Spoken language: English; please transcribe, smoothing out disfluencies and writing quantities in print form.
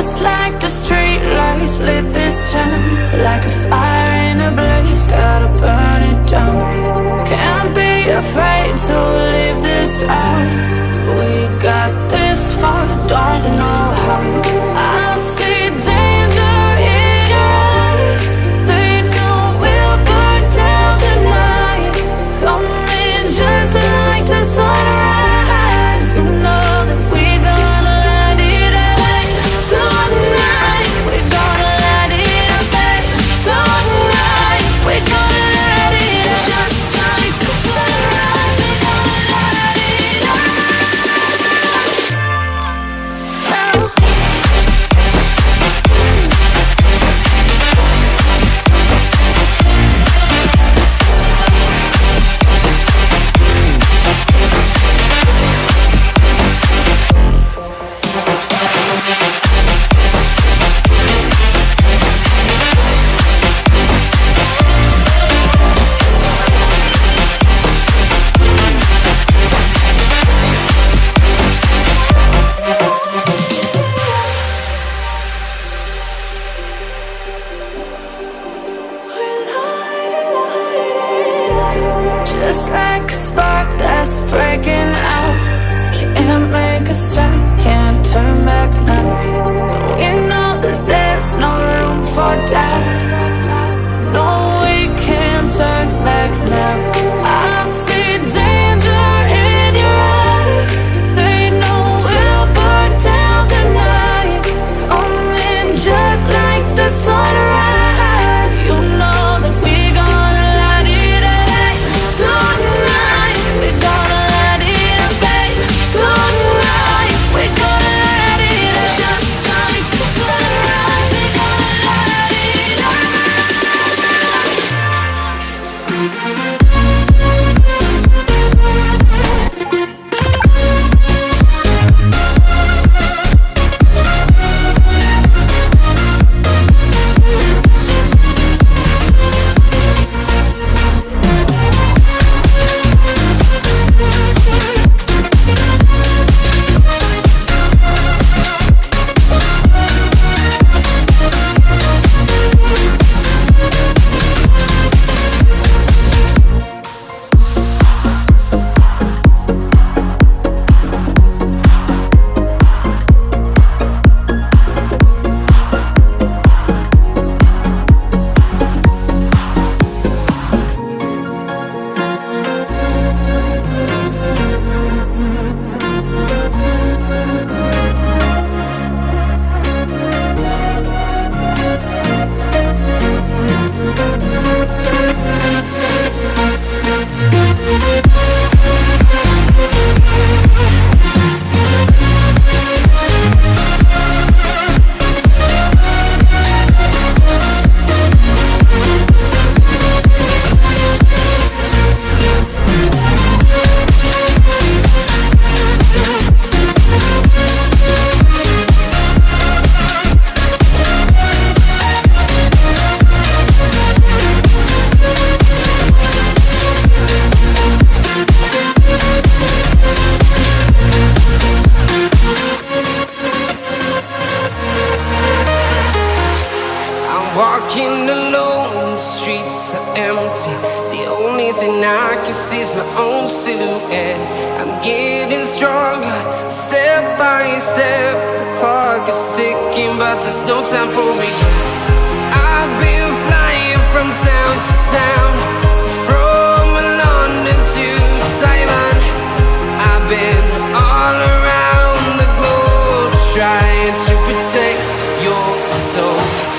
Just like the street lights lit this town, like a fire in a blaze, gotta burn it down. Can't be afraid to leave this out. We got this far, don't know how. I see danger in your eyes. They know we'll burn down the night. Coming just like the sunrise. You know that we gonna light it up. Tonight we gonna light it up. Tonight we gonna light it up. Just like the sunrise, we gonna light it up. Just like a spark that's breaking out. Can't make a stop, can't turn back now. We know that there's no room for doubt. No, we can't turn back now. I see danger in your eyes. They know we'll burn down the night. Coming just like the sunrise. You know that we gonna light it up. Tonight we gonna light it up, babe. Tonight we gonna light it up. Just like the sunrise, we gonna light it up. Walking alone, the streets are empty. The only thing I can see is my own silhouette. I'm getting stronger, step by step. The clock is ticking, but there's no time for regrets. I've been flying from town to town, from London to Taiwan. I've been all around the globe, trying to protect your soul.